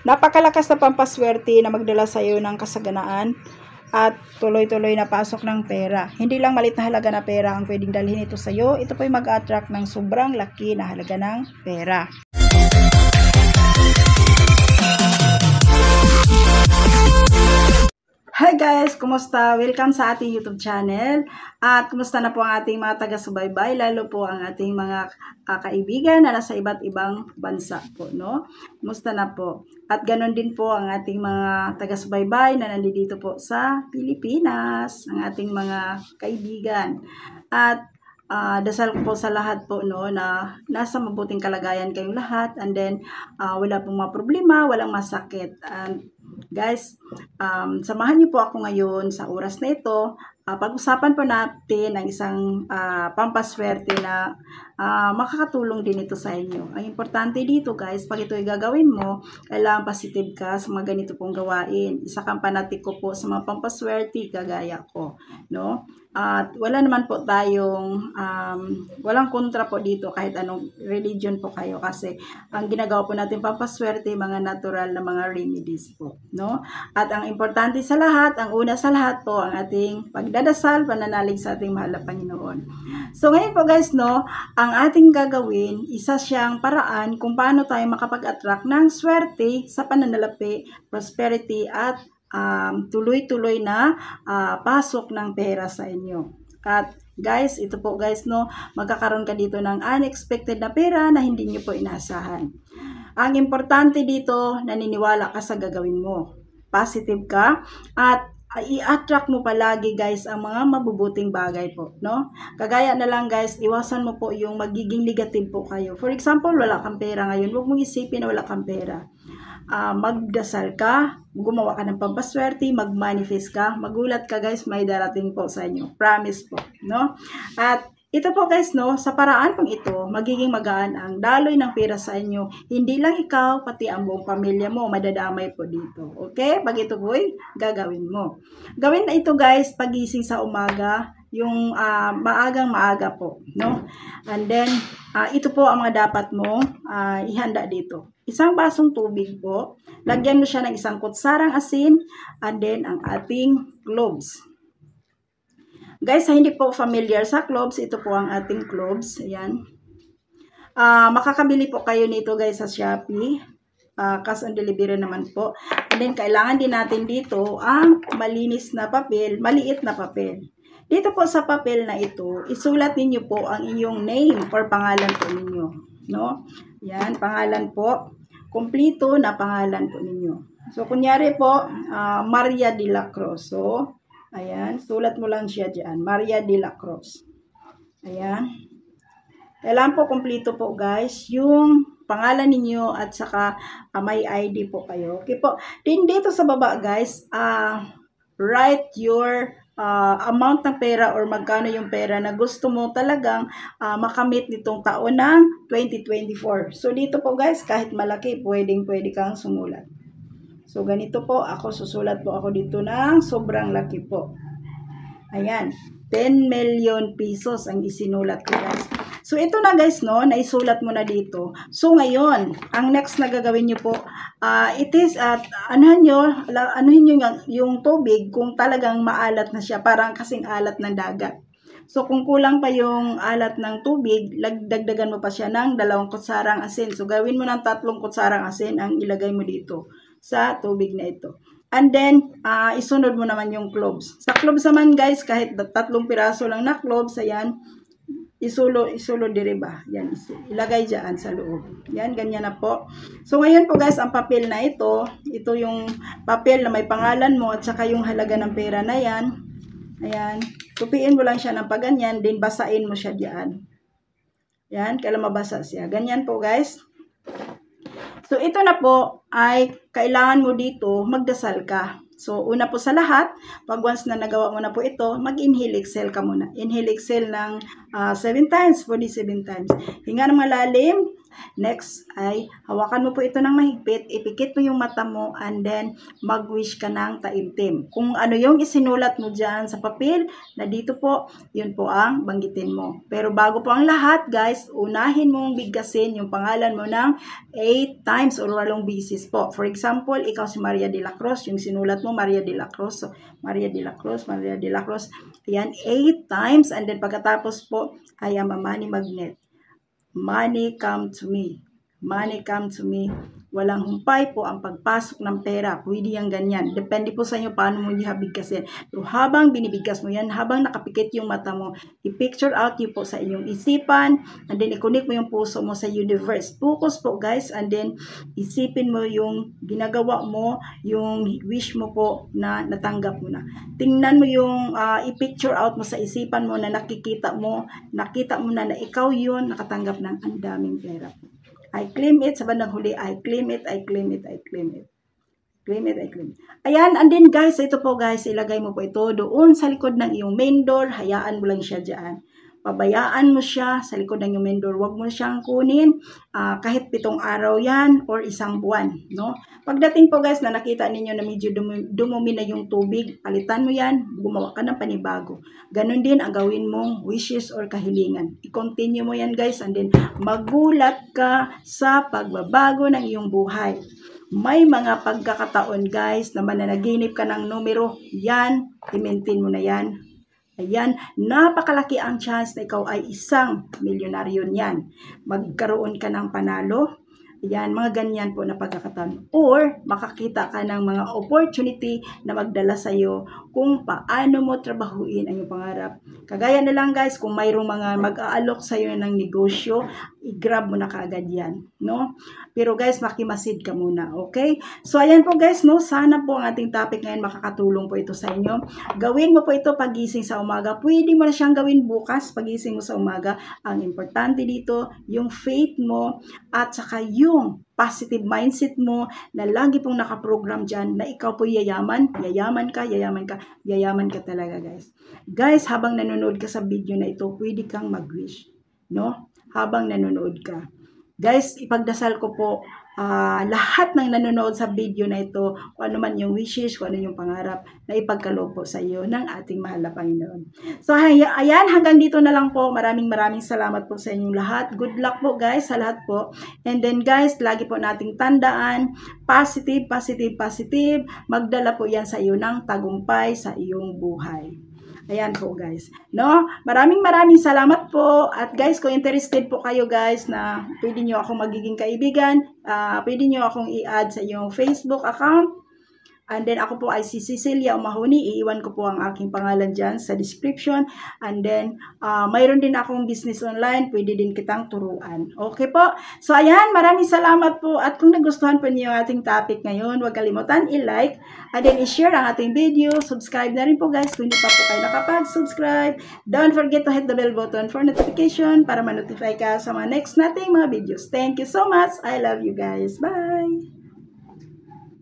Napakalakas na pampaswerte na magdala sa iyo ng kasaganaan at tuloy-tuloy na pasok ng pera. Hindi lang maliit na halaga na pera ang pwedeng dalhin ito sa iyo. Ito po ay mag-attract ng sobrang laki na halaga ng pera. Hi guys! Kumusta? Welcome sa ating YouTube channel. At kumusta na po ang ating mga taga-subaybay, lalo po ang ating mga kaibigan na nasa iba't ibang bansa po, no? Kumusta na po? At ganoon din po ang ating mga taga-subaybay na nandito po sa Pilipinas, ang ating mga kaibigan. At dasal ko po sa lahat po, no, na nasa mabuting kalagayan kayong lahat, and then wala pong mga problema, walang masakit. And guys, samahan niyo po ako ngayon sa oras na ito. Pag-usapan po natin ang isang pampaswerte na makakatulong din ito sa inyo. Ang importante dito guys, pag ito ay gagawin mo, kailangan positive ka sa mga ganito pong gawain. Isa kang panatiko po sa mga pampaswerte kagaya ko, no? At wala naman po tayong walang kontra po dito kahit anong religion po kayo, kasi ang ginagawa po natin pampaswerte mga natural na mga remedies po, no? At ang importante sa lahat, ang una sa lahat po, ang ating pagdadasal, pananalig sa ating mahal na Panginoon. So ngayon po guys, no, ang ating gagawin, isa siyang paraan kung paano tayo makapag-attract ng swerte sa pananalapi, prosperity at tuloy-tuloy na pasok ng pera sa inyo. At guys, ito po guys, no, magkakaroon ka dito ng unexpected na pera na hindi nyo po inasahan. Ang importante dito, naniniwala ka sa gagawin mo. Positive ka at i-attract mo palagi guys ang mga mabubuting bagay po, no? Kagaya na lang guys, iwasan mo po yung magiging negative po kayo. For example, wala kang pera ngayon, huwag mong isipin na wala kang pera. Magdasal ka, gumawa ka ng pampaswerte, mag-manifest ka, magulat ka guys, may darating po sa inyo. Promise po, no? At ito po guys, no, sa paraan pong ito, magiging magaan ang daloy ng pera sa inyo. Hindi lang ikaw, pati ang buong pamilya mo, madadamay po dito. Okay? Pag ito po'y gagawin mo. Gawin na ito guys, pagising sa umaga, yung maagang-maaga po, no? And then, ito po ang mga dapat mo ihanda dito. Isang basong tubig po, lagyan mo siya ng isang kutsarang asin, and then ang ating cloves. Guys, sa hindi po familiar sa cloves, ito po ang ating cloves. Ayan. Makakabili po kayo nito guys sa Shopee. Cash on delivery naman po. And then, kailangan din natin dito ang malinis na papel, maliit na papel. Dito po sa papel na ito, isulat niyo po ang inyong name or pangalan po ninyo. No? Yan, pangalan po. Kumplito na pangalan po ninyo. So, kunyari po, Maria de la Cruz. So, ayan, sulat mo lang siya dyan. Maria de la Cruz. Ayan. Kailangan po kumplito po guys, yung pangalan ninyo at saka may ID po kayo. Okay po. Din dito sa baba guys, write your amount ng pera or magkano yung pera na gusto mo talagang makamit nitong taon ng 2024. So dito po guys, kahit malaki, pwede kang sumulat. So ganito po, susulat po ako dito ng sobrang laki po. Ayan, 10 million pesos ang isinulat ko guys. So ito na guys, no, naisulat mo na dito. So ngayon, ang next na gagawin nyo po, it is anuhin nyo yung tubig kung talagang maalat na siya, parang kasing alat ng dagat. So kung kulang pa yung alat ng tubig, dagdagan mo pa siya ng 2 kutsarang asin. So gawin mo ng 3 kutsarang asin ang ilagay mo dito sa tubig na ito. And then, isunod mo naman yung cloves. Sa cloves naman guys, kahit 3 piraso lang na cloves, ayan, isulo dire ba? Yan, ilagay dyan sa loob. Yan, ganyan na po. So, ngayon po guys, ang papel na ito yung papel na may pangalan mo at saka yung halaga ng pera na yan. Ayan, tupiin mo lang siya ng paganyan, din basain mo siya dyan. Yan, kailan mabasa siya. Ganyan po guys. So, ito na po ay kailangan mo dito magdasal ka. So, una po sa lahat, pag once na nagawa mo na po ito, mag-inhale, exhale ka muna. Inhale, exhale ng 7 times, 47 times. Hinga ng malalim, Next ay hawakan mo po ito ng mahigpit, ipikit mo yung mata mo, and then mag-wish ka ng taimtim. Kung ano yung isinulat mo dyan sa papel na dito po, yun po ang banggitin mo. Pero bago po ang lahat guys, unahin mong bigkasin yung pangalan mo ng 8 times or 8 bisis po. For example, ikaw si Maria de la Cruz, yung sinulat mo Maria de la Cruz. So, Maria de la Cruz, Maria de la Cruz. Ayan, 8 times, and then pagkatapos po, I am a money magnet. Money come to me. Money come to me. Walang humpay po ang pagpasok ng pera. Pwede yung ganyan. Depende po sa inyo paano mo bigkasin. Pero habang binibigkas mo yan, habang nakapikit yung mata mo, i-picture out yun po sa inyong isipan, and then i-connect mo yung puso mo sa universe. Focus po guys, and then isipin mo yung ginagawa mo, yung wish mo po na natanggap mo na. Tingnan mo yung i-picture out mo sa isipan mo na nakita mo na ikaw yun nakatanggap ng ang daming pera. I claim it, sa bandang huli, I claim it, I claim it, I claim it. Claim it, I claim it. Ayan, and then guys, ito po guys, ilagay mo po ito doon sa likod ng iyong main door, hayaan mo lang siya dyan. Pabayaan mo siya sa likod ng iyong main door, huwag mo siyang kunin, kahit 7 araw yan or 1 buwan, no? Pagdating po guys na nakita ninyo na medyo dumumi na yung tubig, palitan mo yan, gumawa ka ng panibago. Ganon din ang gawin mong wishes or kahilingan. I-continue mo yan guys, and then magulat ka sa pagbabago ng iyong buhay. May mga pagkakataon guys na mananaginip ka ng numero, yan, i-maintain mo na yan. Ayan, napakalaki ang chance na ikaw ay isang milyonaryo niyan. Magkaroon ka ng panalo. Ayan, mga ganyan po na pagkakataon. Or, makakita ka ng mga opportunity na magdala sa iyo kung paano mo trabahuin ang iyong pangarap. Kagaya na lang guys, kung mayroong mga mag-aalok sa iyo ng negosyo, i-grab mo na kaagad yan, no? Pero guys, makimasid ka muna, okay? So, ayan po guys, no? Sana po ang ating topic ngayon makakatulong po ito sa inyo. Gawin mo po ito pagising sa umaga. Pwede mo na siyang gawin bukas pagising mo sa umaga. Ang importante dito, yung faith mo at saka yung positive mindset mo na lagi pong nakaprogram dyan na ikaw po yayaman, yayaman ka, yayaman ka, yayaman ka talaga guys. Guys, habang nanonood ka sa video na ito, pwede kang mag-wish, no? Habang nanonood ka. Guys, ipagdasal ko po lahat ng nanonood sa video na ito, kung ano man yung wishes, kung ano yung pangarap, na ipagkaloob po sa iyo ng ating mahal na Panginoon. So, ayan, hanggang dito na lang po. Maraming salamat po sa inyong lahat. Good luck po guys sa lahat po. And then guys, lagi po nating tandaan, positive, positive, positive. Magdala po yan sa iyo ng tagumpay sa iyong buhay. Ayan po guys, no? Maraming salamat po. At guys, kung interested po kayo guys na pwede nyo akong magiging kaibigan, pwede nyo akong i-add sa iyong Facebook account. And then ako po ay si Cecilia Umahoni. Iiwan ko po ang aking pangalan dyan sa description. And then mayroon din akong business online. Pwede din kitang turuan. Okay po? So ayan, maraming salamat po. At kung nagustuhan po niyo ang ating topic ngayon, huwag kalimutan i-like. And then i-share ang ating video. Subscribe na rin po guys kung hindi pa po kayo nakapag-subscribe. Don't forget to hit the bell button for notification para ma-notify ka sa mga next nating mga videos. Thank you so much. I love you guys. Bye!